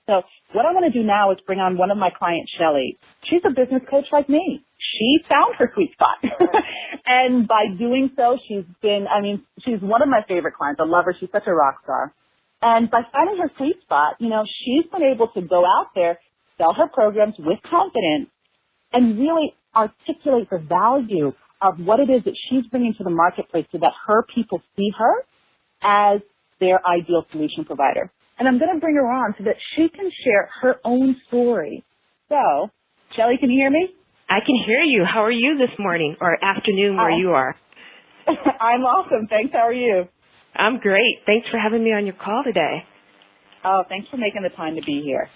So what I want to do now is bring on one of my clients, Shelley. She's a business coach like me. She found her sweet spot. And by doing so, she's one of my favorite clients. I love her. She's such a rock star. And by finding her sweet spot, she's been able to go out there, sell her programs with confidence, and really articulate the value of what it is that she's bringing to the marketplace so that her people see her as their ideal solution provider. And I'm going to bring her on so that she can share her own story. So, Shelley, can you hear me? I can hear you. How are you this morning or afternoon where you are? I'm awesome. Thanks. How are you? I'm great. Thanks for having me on your call today. Oh, thanks for making the time to be here.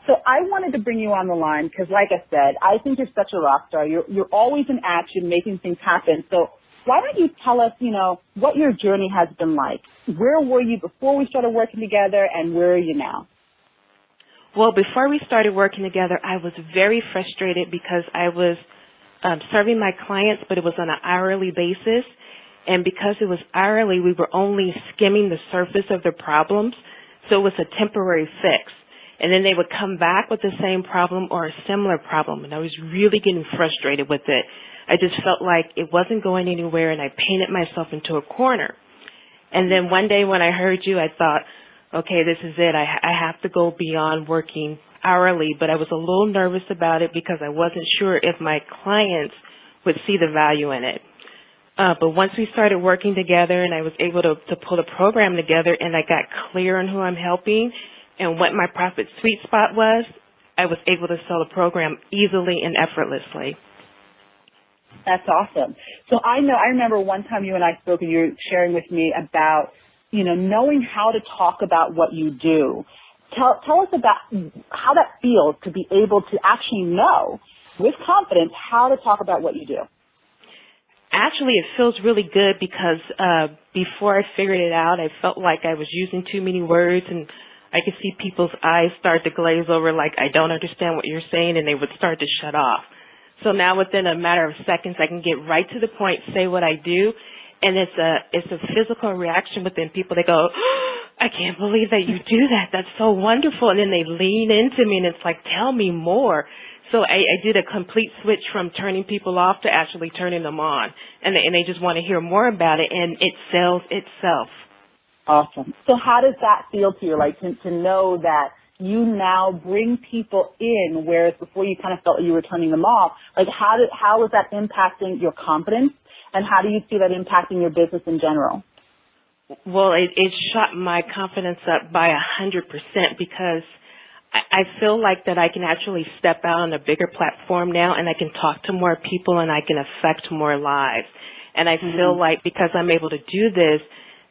So I wanted to bring you on the line because, like I said, I think you're such a rock star. You're always in action, making things happen. So why don't you tell us, what your journey has been like? Where were you before we started working together, and where are you now? Well, before we started working together, I was very frustrated because I was serving my clients, but it was on an hourly basis. And because it was hourly, we were only skimming the surface of their problems. So it was a temporary fix. And then they would come back with the same problem or a similar problem. And I was really getting frustrated with it. I just felt like it wasn't going anywhere, and I painted myself into a corner. And then one day when I heard you, I thought, okay, this is it. I have to go beyond working hourly. But I was a little nervous about it because I wasn't sure if my clients would see the value in it. But once we started working together and I was able to pull a program together and I got clear on who I'm helping and what my profit sweet spot was, I was able to sell the program easily and effortlessly. That's awesome. So I remember one time you and I spoke and you were sharing with me about, knowing how to talk about what you do. Tell us about how that feels to be able to actually know with confidence how to talk about what you do. Actually, it feels really good because before I figured it out, I felt like I was using too many words, and I could see people's eyes start to glaze over like, I don't understand what you're saying, and they would start to shut off. So now within a matter of seconds, I can get right to the point, say what I do, and it's a physical reaction within people. They go, oh, I can't believe that you do that. That's so wonderful. And then they lean into me, and it's like, tell me more. So I did a complete switch from turning people off to actually turning them on. And they just want to hear more about it, and it sells itself. Awesome. So how does that feel to you, like to know that you now bring people in, whereas before you kind of felt you were turning them off? Like how is that impacting your confidence, and how do you see that impacting your business in general? Well, it shot my confidence up by 100% because I feel like that I can actually step out on a bigger platform now, and I can talk to more people, and I can affect more lives. And I feel like because I'm able to do this,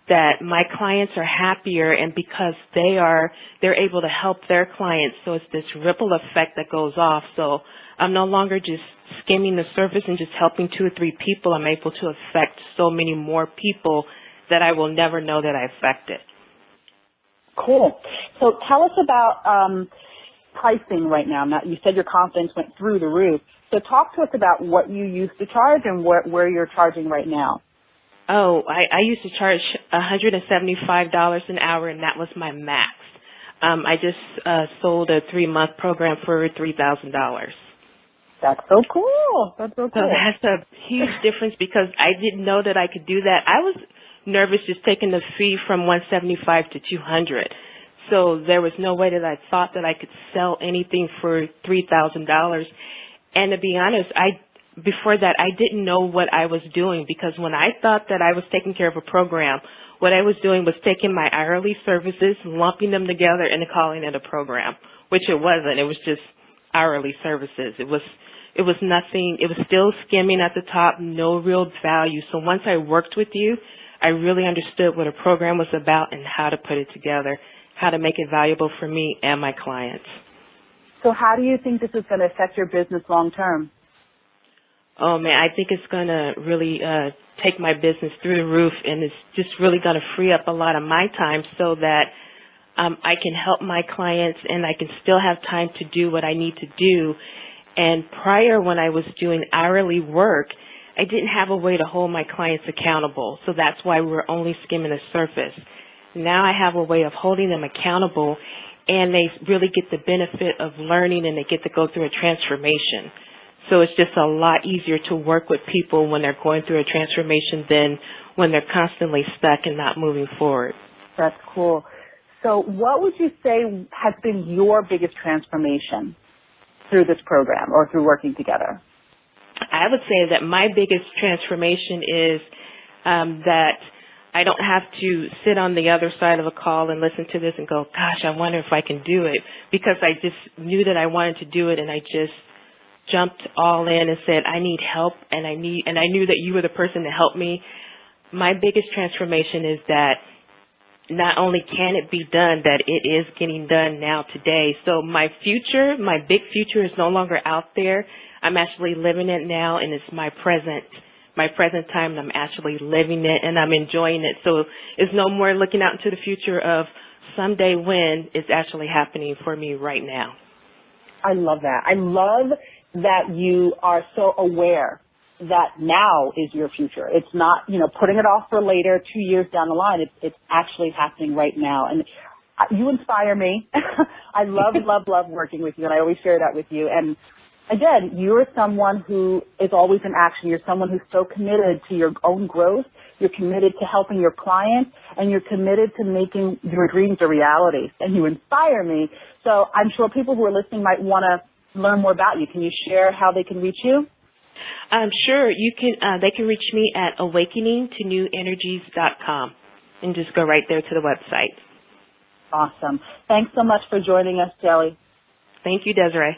that my clients are happier, and because they're able to help their clients. So it's this ripple effect that goes off. So I'm no longer just skimming the surface and just helping 2 or 3 people. I'm able to affect so many more people that I will never know that I affected. Cool. So tell us about pricing right now. Now, you said your confidence went through the roof. So talk to us about what you used to charge and where you're charging right now. Oh, I used to charge $175 an hour, and that was my max. I just sold a 3-month program for $3,000. That's so cool. That's so cool. So that's a huge difference because I didn't know that I could do that. I was nervous just taking the fee from $175 to $200. So there was no way that I thought that I could sell anything for $3,000. And to be honest, before that, I didn't know what I was doing because when I thought that I was taking care of a program, what I was doing was taking my hourly services, lumping them together, and calling it a program, which it wasn't. It was just hourly services. It was nothing. It was still skimming at the top, no real value. So once I worked with you, I really understood what a program was about and how to put it together, how to make it valuable for me and my clients. So how do you think this is going to affect your business long term? Oh, man, I think it's going to really take my business through the roof, and it's just really going to free up a lot of my time so that I can help my clients and I can still have time to do what I need to do. And prior, when I was doing hourly work, I didn't have a way to hold my clients accountable, so that's why we were only skimming the surface. Now I have a way of holding them accountable and they really get the benefit of learning, and they get to go through a transformation. So it's just a lot easier to work with people when they're going through a transformation than when they're constantly stuck and not moving forward. That's cool. So what would you say has been your biggest transformation through this program or through working together? I would say that my biggest transformation is that I don't have to sit on the other side of a call and listen to this and go, gosh, I wonder if I can do it, because I just knew that I wanted to do it, and I just jumped all in and said, I need help, and I knew that you were the person to help me. My biggest transformation is that not only can it be done, that it is getting done now today. So my future, my big future, is no longer out there. I'm actually living it now, and it's my present time, and I'm actually living it, and I'm enjoying it. So it's no more looking out into the future of someday when. It's actually happening for me right now. I love that. I love that you are so aware that now is your future. It's not, putting it off for later, 2 years down the line. It's actually happening right now. And you inspire me. I love working with you, and I always share that with you. And again, you're someone who is always in action. You're someone who's so committed to your own growth. You're committed to helping your clients, and you're committed to making your dreams a reality. And you inspire me. So I'm sure people who are listening might want to learn more about you. Can you share how they can reach you? Sure. You can. They can reach me at awakeningtonewenergies.com, and just go right there to the website. Awesome. Thanks so much for joining us, Shelley. Thank you, Desiree.